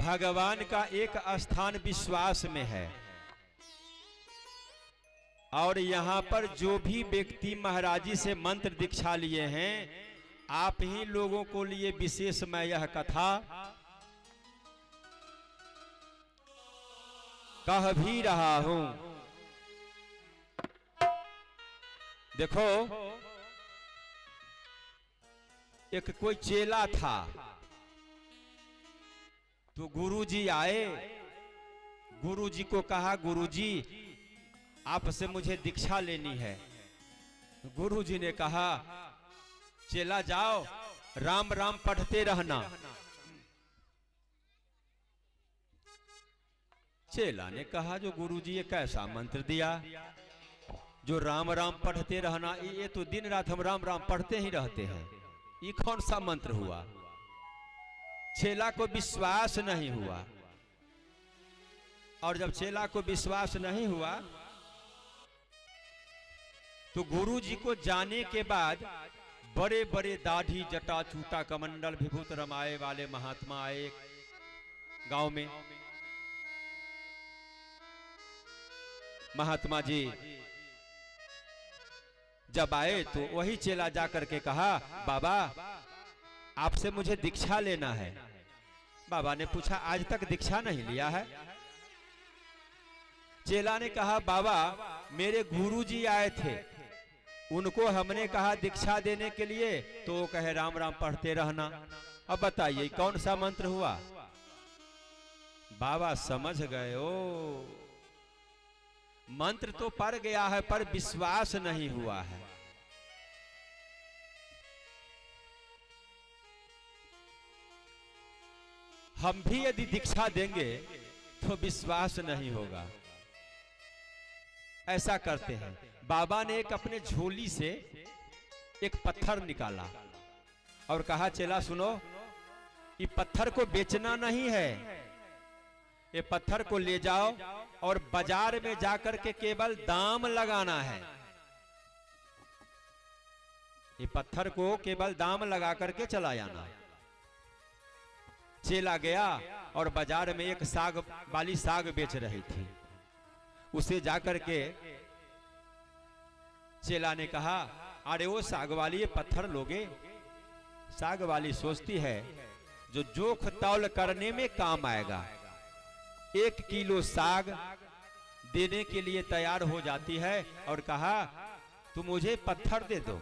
भगवान का एक स्थान विश्वास में है, और यहाँ पर जो भी व्यक्ति महाराज जी से मंत्र दीक्षा लिए हैं, आप ही लोगों को लिए विशेष मैं यह कथा कह भी रहा हूं। देखो, एक कोई चेला था, तो गुरुजी आए, गुरुजी को कहा, गुरुजी आपसे मुझे दीक्षा लेनी है। गुरुजी ने कहा, चेला जाओ, राम राम पढ़ते रहना। चेला ने कहा, जो गुरुजी ये कैसा मंत्र दिया, जो राम राम पढ़ते रहना, ये तो दिन रात हम राम राम पढ़ते ही रहते हैं, ये कौन सा मंत्र हुआ। चेला को विश्वास नहीं हुआ, और जब चेला को विश्वास नहीं हुआ तो गुरुजी को जाने के बाद बड़े बड़े दाढ़ी जटा चूटा कमंडल विभूत रमाए वाले महात्मा आए गांव में। महात्मा जी जब आए तो वही चेला जाकर के कहा, बाबा आपसे मुझे दीक्षा लेना है। बाबा ने पूछा, आज तक दीक्षा नहीं लिया है? चेला ने कहा, बाबा मेरे गुरुजी आए थे, उनको हमने कहा दीक्षा देने के लिए, तो वो कहे राम राम पढ़ते रहना। अब बताइए कौन सा मंत्र हुआ। बाबा समझ गए, ओ मंत्र तो पढ़ गया है पर विश्वास नहीं हुआ है। हम भी यदि दीक्षा देंगे तो विश्वास नहीं होगा। ऐसा करते हैं। बाबा ने एक अपने झोली से एक पत्थर निकाला और कहा, चेला सुनो, ये पत्थर को बेचना नहीं है, ये पत्थर को ले जाओ और बाजार में जाकर के केवल दाम लगाना है। ये पत्थर को केवल दाम लगा करके चला जाना। चेला गया और बाजार में एक साग वाली साग बेच रही थी, उसे जाकर के चेला ने कहा, अरे वो साग वाली ये पत्थर लोगे? साग वाली सोचती है जो जोख तौल करने में काम आएगा। 1 किलो साग देने के लिए तैयार हो जाती है और कहा, तुम मुझे पत्थर दे दो।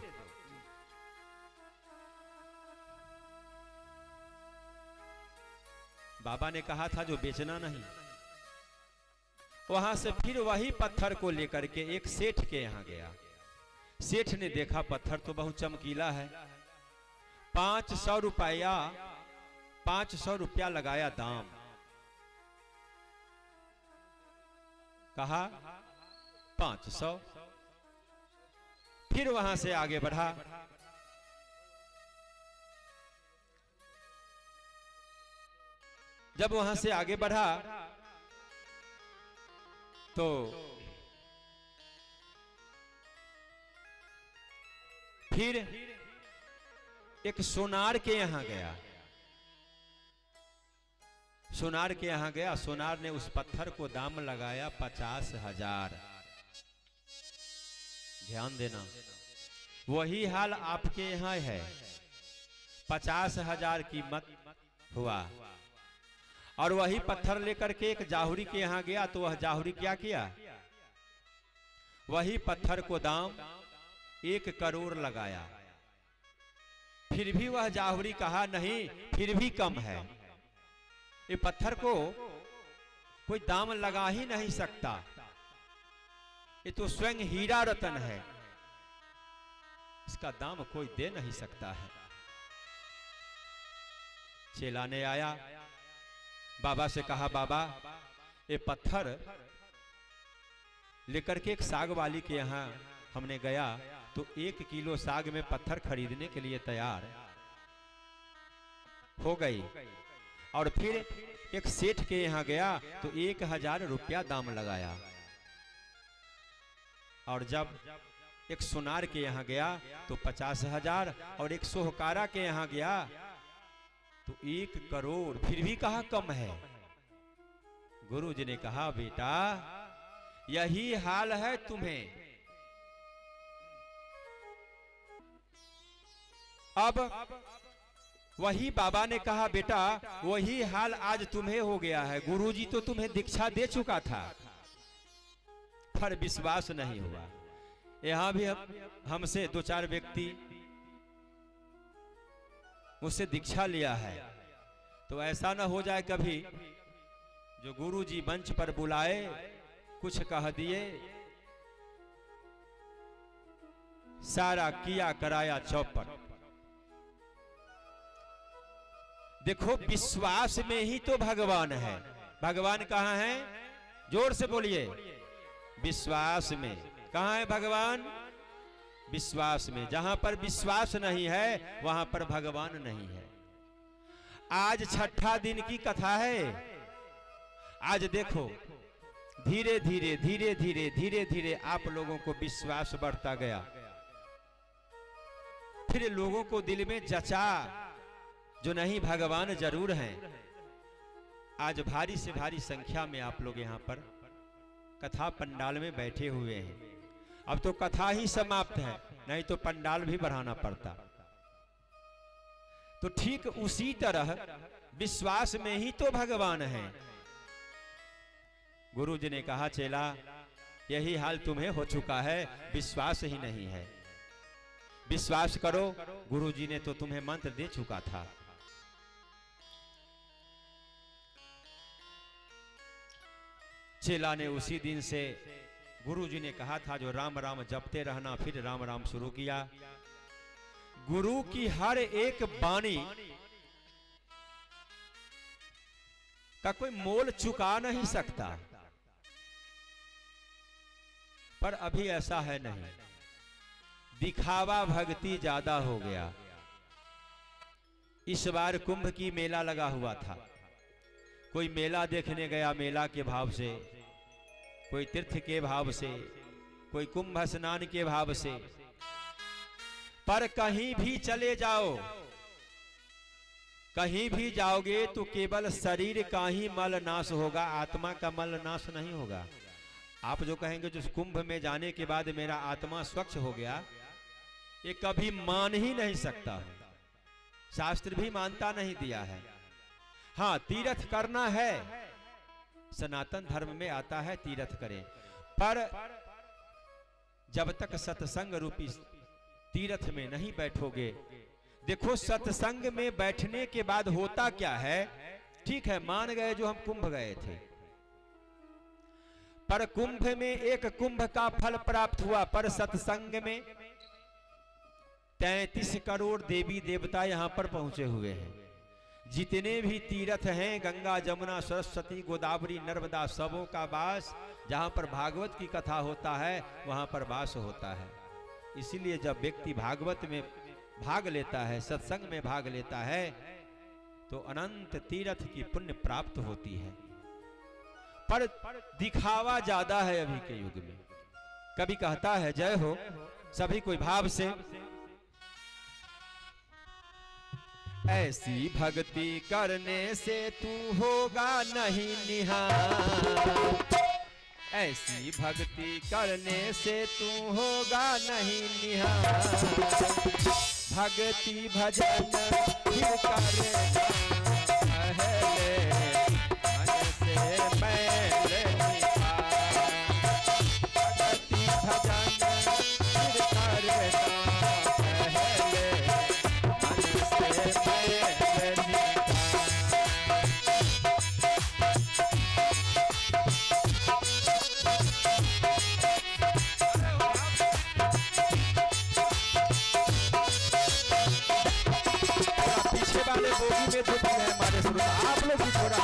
बाबा ने कहा था जो बेचना नहीं। वहां से फिर वही पत्थर को लेकर के एक सेठ के यहां गया। सेठ ने देखा पत्थर तो बहुत चमकीला है, 500 रुपया, 500 रुपया लगाया दाम। कहा 500। फिर वहां से आगे बढ़ा। जब वहां से आगे बढ़ा तो फिर एक सोनार के यहां गया। सोनार के यहां गया, सोनार ने उस पत्थर को दाम लगाया 50,000। ध्यान देना, वही हाल आपके यहां है। 50,000 कीमत हुआ। और वही पत्थर लेकर के एक जाहुरी के यहां गया, तो वह जाहुरी क्या किया, वही पत्थर को दाम 1 करोड़ लगाया। फिर भी वह जाहुरी कहा, नहीं फिर भी कम है, ये पत्थर को कोई दाम लगा ही नहीं सकता, ये तो स्वयं हीरा रतन है, इसका दाम कोई दे नहीं सकता है। चेला ने आया, बाबा से कहा, बाबा ये पत्थर लेकर के एक साग वाली के यहां हमने गया, तो 1 किलो साग में पत्थर खरीदने के लिए तैयार हो गई। और फिर एक सेठ के यहां गया तो 1000 रुपया दाम लगाया। और जब एक सोनार के यहां गया तो 50,000, और एक सोहकारा के यहां गया तो 1 करोड़। फिर भी कहा कम है। गुरु जी ने कहा बेटा यही हाल है तुम्हें। अब वही बाबा ने कहा बेटा वही हाल आज तुम्हें हो गया है। गुरुजी तो तुम्हें दीक्षा दे चुका था पर विश्वास नहीं हुआ। यहां भी हमसे दो चार व्यक्ति मुझसे दीक्षा लिया है, तो ऐसा ना हो जाए कभी जो गुरुजी मंच पर बुलाए कुछ कह दिए, सारा किया कराया चौपट। देखो विश्वास में ही तो भगवान है। भगवान कहाँ है? जोर से बोलिए। विश्वास में। कहाँ है भगवान? विश्वास में। जहां पर विश्वास नहीं है वहां पर भगवान नहीं है। आज छठा दिन की कथा है। आज देखो धीरे धीरे धीरे धीरे धीरे धीरे आप लोगों को विश्वास बढ़ता गया। फिर लोगों को दिल में जचा जो नहीं भगवान जरूर हैं। आज भारी से भारी संख्या में आप लोग यहाँ पर कथा पंडाल में बैठे हुए हैं। अब तो कथा ही समाप्त है, नहीं तो पंडाल भी बढ़ाना पड़ता। तो ठीक उसी तरह विश्वास में ही तो भगवान है। गुरु जी ने कहा चेला यही हाल तुम्हें हो चुका है, विश्वास ही नहीं है। विश्वास करो, गुरु जी ने तो तुम्हें मंत्र दे चुका था। चेला ने उसी दिन से गुरु जी ने कहा था जो राम राम जपते रहना, फिर राम राम शुरू किया। गुरु की हर एक वाणी का कोई मोल चुका नहीं सकता, पर अभी ऐसा है नहीं। दिखावा भक्ति ज्यादा हो गया। इस बार कुंभ की मेला लगा हुआ था। कोई मेला देखने गया मेला के भाव से, कोई तीर्थ के भाव से, कोई कुंभ स्नान के भाव से। पर कहीं भी चले जाओ, कहीं भी जाओगे तो केवल शरीर का ही मल नाश होगा, आत्मा का मल नाश नहीं होगा। आप जो कहेंगे जो कुंभ में जाने के बाद मेरा आत्मा स्वच्छ हो गया, ये कभी मान ही नहीं सकता। शास्त्र भी मानता नहीं दिया है। हाँ, तीर्थ करना है, सनातन धर्म में आता है तीर्थ करें, पर जब तक सत्संग रूपी तीर्थ में नहीं बैठोगे। देखो सत्संग में बैठने के बाद होता क्या है। ठीक है, मान गए जो हम कुंभ गए थे, पर कुंभ में एक कुंभ का फल प्राप्त हुआ, पर सत्संग में 33 करोड़ देवी देवता यहां पर पहुंचे हुए हैं। जितने भी तीर्थ हैं, गंगा जमुना सरस्वती गोदावरी नर्मदा, सबों का वास जहां पर भागवत की कथा होता है वहां पर वास होता है। इसीलिए जब व्यक्ति भागवत में भाग लेता है, सत्संग में भाग लेता है, तो अनंत तीर्थ की पुण्य प्राप्त होती है। पर दिखावा ज्यादा है अभी के युग में। कभी कहता है जय हो, सभी कोई भाव से ऐसी भक्ति करने से तू होगा नहीं निहाल, ऐसी भक्ति करने से तू होगा नहीं निहाल। भक्ति भजन फिर करना पहले मन से पहले निहाल। भक्ति भजन फिर करना पहले मन से पहले निहाल। पीछे वाले बोगी में जो भी है हमारे श्रोता, आप लोग भी थोड़ा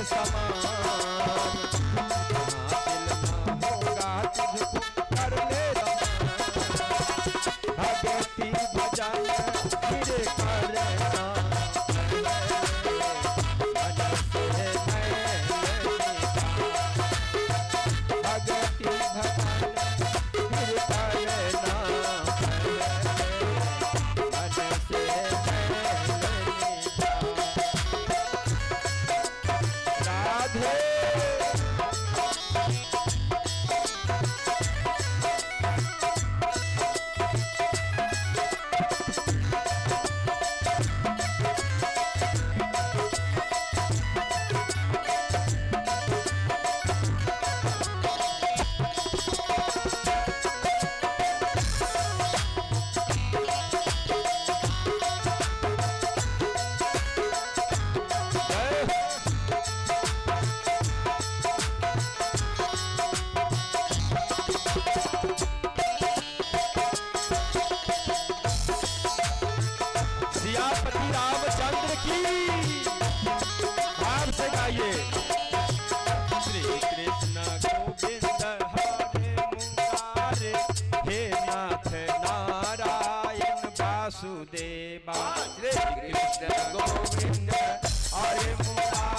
समान, हासिल ना होगा तुझको कर ले रमान। भगति भजन फिर करना सियापति रामचंद्र की भाव से गाइए। श्री कृष्ण गोविंद हरे मुरारे, हे नाथ नारायण वासुदेवा। श्री कृष्ण गोविंद हरे मुरारे,